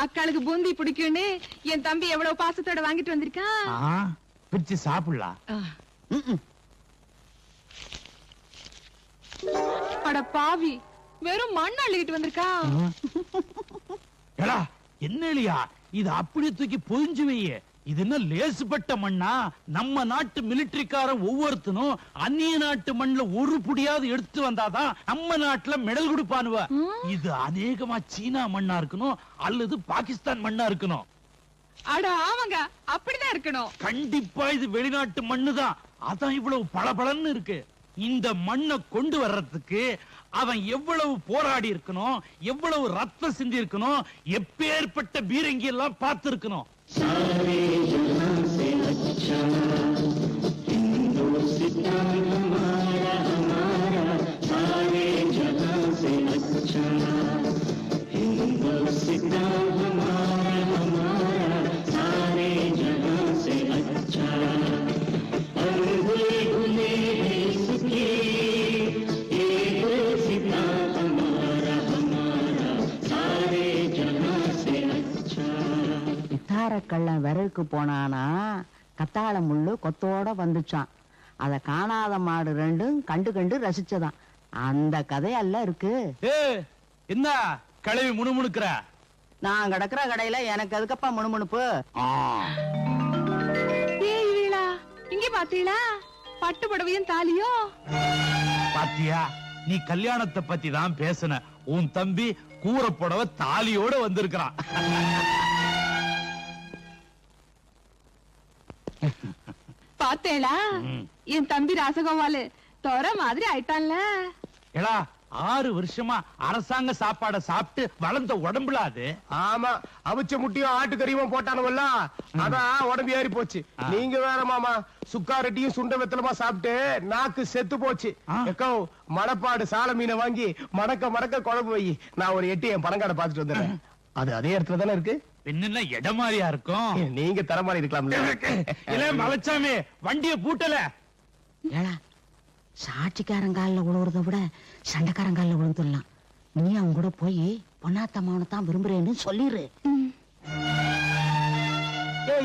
அக்காளுக்கு பூந்தி பிடிக்கும்னு என் தம்பி எவ்வளவு பாசத்தோட வாங்கிட்டு வந்திருக்கான். பிரிச்சு சாப்பிடலாம். அட பாவி, வெறும் மண் அள்ளிக்கிட்டு வந்திருக்கான். என்ன இல்லையா, இது அப்படியே தூக்கி பொதிஞ்சு வைய. இது என்ன லேசுப்பட்ட மண்ணா? நம்ம நாட்டு மிலிட்டரிக்காரன் ஒவ்வொருத்தனும் அந்நிய நாட்டு மண்ணுல ஒரு புடியாவது எடுத்து வந்தாதான் நம்ம நாட்டுல மெடல் கொடுப்பானுவ. இது அநேகமா சீனா மண்ணா இருக்கணும் அல்லது பாகிஸ்தான் மண்ணா இருக்கணும். அட ஆமாங்க, அப்படிதான் இருக்கணும். கண்டிப்பா இது வெளிநாட்டு மண்ணுதான். அதான் இவ்வளவு பளபளன்னு இருக்கு. இந்த மண்ணை கொண்டு வர்றதுக்கு அவன் எவ்வளவு போராடி இருக்கணும், எவ்வளவு ரத்தம் சிந்தி இருக்கணும், எப்பேற்பட்ட பீரங்கி எல்லாம் பார்த்து இருக்கணும். सारे जहां से अच्छा हिंदुस्तान हमारा हमारा, सारे जहां से अच्छा हिंदुस्तान हमारा हमारा, सारे जहां से अच्छा अनभुले भुले सुखी हिंदुस्तान हमारा हमारा, सारे जहां से अच्छा. கள்ளன் விரலுக்கு போனானா கத்தாழ முள்ளு கொத்தோட வந்துச்சான். அத காணாத மாடு ரெண்டும் கண்டு கண்டு ரசிச்சதான். அந்த கதையல்ல இருக்கு. என்ன கிளவி முணுமுணுக்கிற? நான் கிடக்குற கடையில எனக்கு அதுக்கப்பா முணுமுணுப்பு. இங்க பாத்தீங்களா பட்டு புடவையும் தாலியோ? பாத்தியா, நீ கல்யாணத்தை பத்தி தான் பேசுன. உன் தம்பி கூரை புடவை தாலியோட வந்திருக்கிறான். பாத்தேளா, என் தம்பி ராசகோபாலு தோற மாதிரி ஆயிட்டான்ல. 6 வருஷமா அரசாங்க சாப்பாட சாப்பிட்டு வளர்ந்த உடம்புல அது. ஆமா, அவிச்ச முட்டியும் ஆட்டுக்கறியும் போட்டானுவல்ல, அதான் உடம்பு ஏறி போச்சு. நீங்க வேற மாமா, சுக்காரட்டியும் சுண்ட வெத்தலமா சாப்பிட்டு நாக்கு செத்து போச்சு. மணப்பாடு சால மீனை வாங்கி மணக்க மணக்க குழம்பு வை. நான் ஒரு 8 என் பணங்காட பாத்துட்டு வந்துடுறேன். அது அதே இடத்துல தானே இருக்கு. என்ன இடம் மாதிரியா இருக்கும்? நீங்க தர மாதிரி இருக்கலாம்ல. இல்ல மலைச்சாமி, வண்டிய பூட்டல. சாட்சிக்காரங்கால விழுவுறத விட சண்டைக்காரங்கால விழுந்துடலாம். நீ அவங்க கூட போய் பொன்னாத்தம்மாவனை தான் விரும்புறேன்னு சொல்லிரு.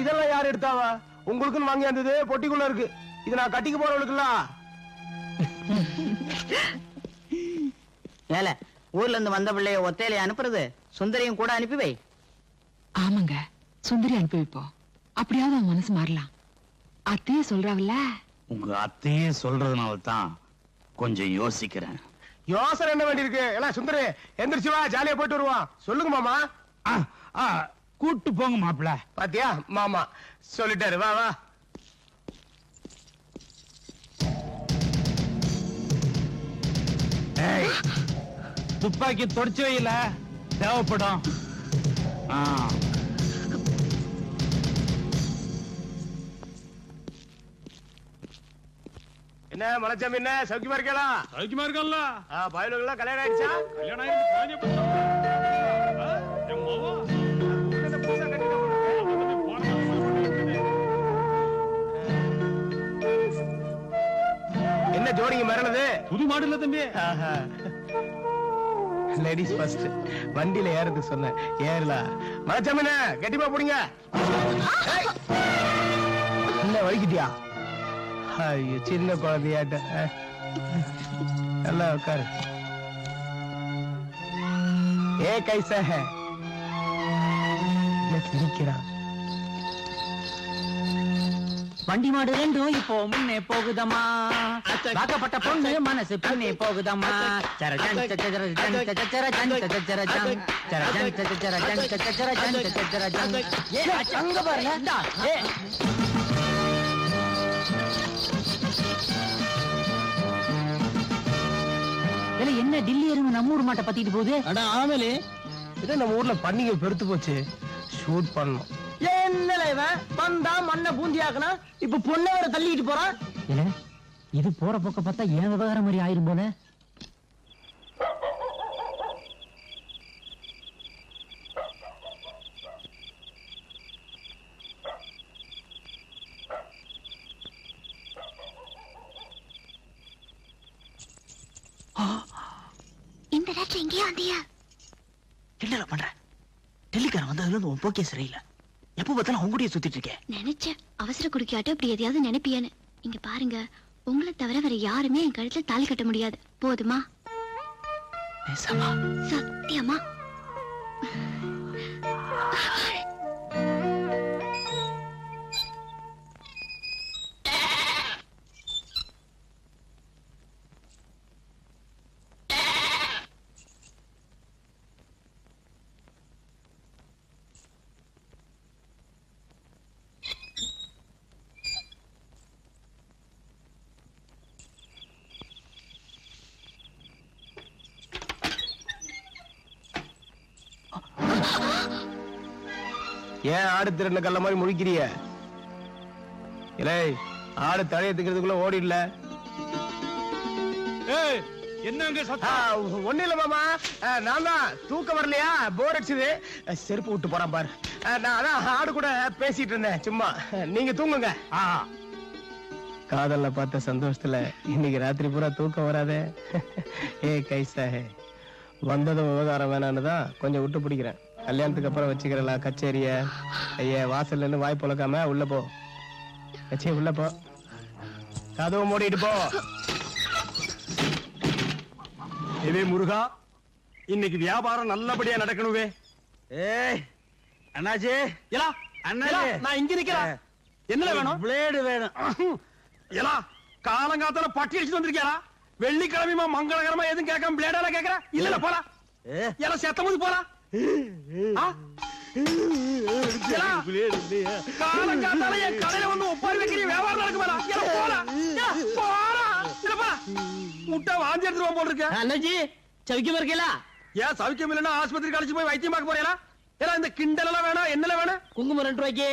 இதெல்லாம் யாரு எடுத்தாவா? உங்களுக்குன்னு வாங்கி வந்தது பொட்டிக்குள்ள இருக்கு. இது நான் கட்டிக்கு போறவளுக்குல்ல. ஏல, ஊர்ல இருந்து வந்த பிள்ளைய ஒத்தையில அனுப்புறது, சுந்தரியும் கூட அனுப்பி வை. ஆமாங்க, சுந்தரி அனுப்பி வைப்போம். அப்படியாவது அவன் மனசு மாறலாம். அத்தையே சொல்றாங்கல்ல. உங்க அத்தையே சொல்றதுனால தான் கொஞ்சம் யோசிக்கிறேன். யோசனை என்ன வேண்டி இருக்கு? எல்லாம் சுந்தரி எந்திரிச்சு வா, ஜாலியா போயிட்டு வருவான். சொல்லுங்க மாமா. கூட்டு போங்க மாப்பிள்ள. பாத்தியா மாமா சொல்லிட்டாரு. வா வா. துப்பாக்கி தொடச்சு வையில, தேவைப்படும். என்ன மலைச்சாமி, என்ன சௌக்கியமா இருக்கலாம்? சௌக்கியமா இருக்கல. பயலுக்கு கல்யாணம் ஆயிடுச்சா? கல்யாணம் என்ன ஜோடிங்க மரணது? புது மாடு இல்ல தம்பி. Ladies first. வண்டியில ஏறது சொன்னேன், ஏறல. மலைச்சாமி கட்டிப்பா போடுங்க. என்ன வலிக்கிட்டியா? ஐயோ, சின்ன குழந்தையாட்ட. நல்லா உட்காரு. ஏ கைசா சிரிக்கிறான். வண்டி மாடு ரெண்டும் இப்போ முன்னே போகுதம்மா. வாக்கப்பட்ட பொண்ணு மனசு பின்னே போகுதம்மா. என்ன டில்லி எருமை நம்ம ஊர் மாட்டை பத்திட்டு போகுது? ஆமலே, இது நம்ம ஊர்ல பண்டிகை பெருத்து போச்சு. ஷூட் பண்ணணும். என்ன இவன் வந்தா மண்ணை பூந்தியாக்கனா, இப்ப பொண்ணை வேற தள்ளிட்டு போறான். இல்ல, இது போற போக்க பார்த்தா ஏன் விவகாரம் மாதிரி ஆயிரும் போல. இந்த ராத்திரி எங்கேயா வந்தியா? என்னல பண்ற? டெல்லிக்காரன் வந்ததுல இருந்து உன் போக்கே சரியில்லை. எப்ப பார்த்தாலும் அவங்க கூடயே சுத்திட்டு இருக்கேன். நினைச்சேன் அவசர குறுக்கியாட்டு அப்படி எதையாவது நினைப்பியான்னு. இங்க பாருங்க, உங்களை தவிர வேற யாருமே என் கழுத்துல தாலி கட்ட முடியாது. போதுமா? நேசமா? சத்தியமா? ஏன் ஆடு திரண்ட கல்ல மாதிரி முழிக்கிறிய? இலே, ஆடு தழைய திக்கிறதுக்குள்ள ஓடிடல. ஏய், என்னங்க சத்தம்? ஒண்ணு இல்ல மாமா, நான் தான் தூக்கம் வரலையா, போர் அடிச்சது, செருப்பு விட்டு போறான் பாரு. நான் அதான் ஆடு கூட பேசிட்டு இருந்தேன் சும்மா. நீங்க தூங்குங்க. காதல்ல பார்த்த சந்தோஷத்துல இன்னைக்கு ராத்திரி பூரா தூக்கம் வராதே. ஏ கைசா ஹே, வந்ததும் விவகாரம் வேணான்னு தான் கொஞ்சம் விட்டு பிடிக்கிறேன். கல்யாணத்துக்கு அப்புறம் வச்சுக்கிறலாம் கச்சேரிய. ஐயா, வாசல்ல இருந்து வாய் பொழக்காம உள்ள போ. கச்சே உள்ள போ, கதவை மூடிட்டு போ. ஏவே முருகா, இன்னைக்கு வியாபாரம் நல்லபடியா நடக்கணுவே. ஏய் அண்ணாச்சி, எலா அண்ணாச்சி, நான் இங்க நிக்கிறேன். என்ன வேணும்? பிளேடு வேணும். எலா காலங்காத்தால பட்டி அடிச்சுட்டு வந்திருக்கியாரா? வெள்ளிக்கிழமைமா மங்களகரமா எதுவும் கேட்காம பிளேடால கேக்குற? இல்ல போடா. எல்லாம் செத்தமுது போடா. காலங்காத்தால என் கடையில வந்து ஒப்பாரி வைக்கிற வியாபாரம் நடக்குமாடா? போடா போடா. முட்டை வாந்தி எடுத்துருவோம் போல் இருக்க. அண்ணாச்சி சவிக்கமா இருக்கீங்களா? ஏன் சவிக்கம் இல்லைன்னா ஆஸ்பத்திரிக்கு அழைச்சு போய் வைத்தியம் பார்க்க போறீங்களா? ஏன்னா இந்த கிண்டல் எல்லாம் வேணாம். என்னல வேணும்? குங்குமம் 2 ரூபாய்க்கு,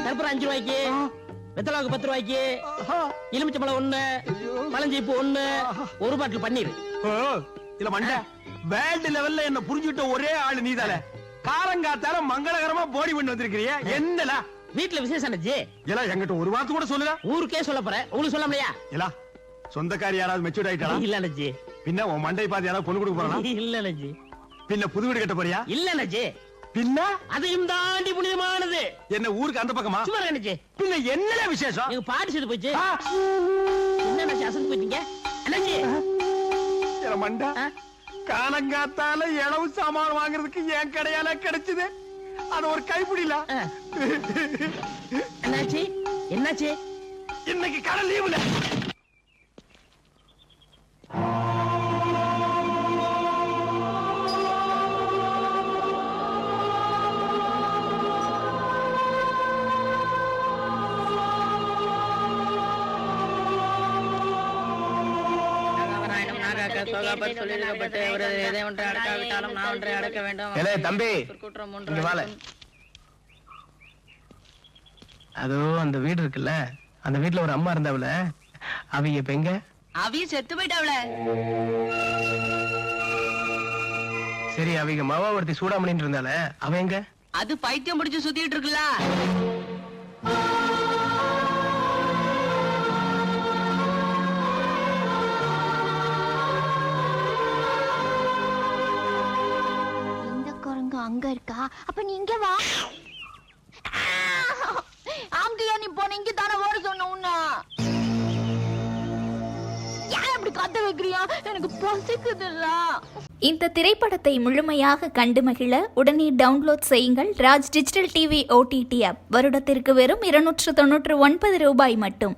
கற்பூரம் 5 ரூபாய்க்கு, வெத்தலாவுக்கு 10 ரூபாய்க்கு, எலுமிச்சம்பழம் 1, பழஞ்சீப்பு 1, ஒரு பாட்டில் பன்னீர். இல்ல மண்ட, வேர்ல்ட் லெவல்ல என்ன புரிஞ்சுட்ட ஒரே ஆளு நீதானே. காலங்காத்தால மங்களகரமா போடி பண்ணி வந்திருக்கிறிய. என்னல வீட்டுல விசேஷம் அண்ணாச்சி. எல்லாம் என்கிட்ட ஒரு வார்த்தை கூட சொல்லுங்க. ஊருக்கே சொல்ல போறேன், உங்களுக்கு சொல்லாமலையா? இல்ல சொந்தக்காரி யாராவது மெச்சூர்ட் ஆயிட்டாளா? இல்ல அண்ணாச்சி. பின்ன உன் மண்டை பாத்து யாராவது பொண்ணு கொடுக்க போறானா? இல்ல அண்ணாச்சி. பின்ன புது வீடு கட்ட போறியா? இல்ல அண்ணாச்சி. பின்ன அதையும் தாண்டி புனிதமானது. என்ன ஊருக்கு அந்த பக்கமா? சும்மா அண்ணாச்சி. பின்ன என்ன விசேஷம்? எங்க பாட்டு செத்து போச்சு. என்ன அண்ணாச்சி அசந்து போயிட்டீங்க? அண்ணாச்சி மண்டா, காலங்காத்தால இளவு சாமான் வாங்குறதுக்கு என் கடையால கிடைச்சது. அது ஒரு கைப்பிடில. என்னாச்சு? என்னாச்சு? இன்னைக்கு கடை லீவுல. தம்பி, அதோ அந்த வீடு இருக்குல்ல, அந்த வீட்டுல ஒரு அம்மா இருந்தாவுல, அவங்க இப்ப எங்க? அவிய செத்து போயிட்டாவல. சரி, அவங்க மாவா ஒருத்தி சூடாமணின்னு இருந்தால, அவ எங்க? அது பைத்தியம் முடிச்சு சுத்திட்டு இருக்குல்ல. அங்க இருக்கா? அப்ப நீ இங்க வா. அங்கயா நீ போன? இங்க தானே ஓட சொன்ன உன்ன. ஏன் அப்படி கத்த வைக்கிறியா? எனக்கு பசிக்குதுல்ல. இந்த திரைப்படத்தை முழுமையாக கண்டு மகிழ உடனே டவுன்லோட் செய்யுங்கள் Raj digital TV OTT app. வருடத்திற்கு வெறும் 299 ரூபாய் மட்டும்.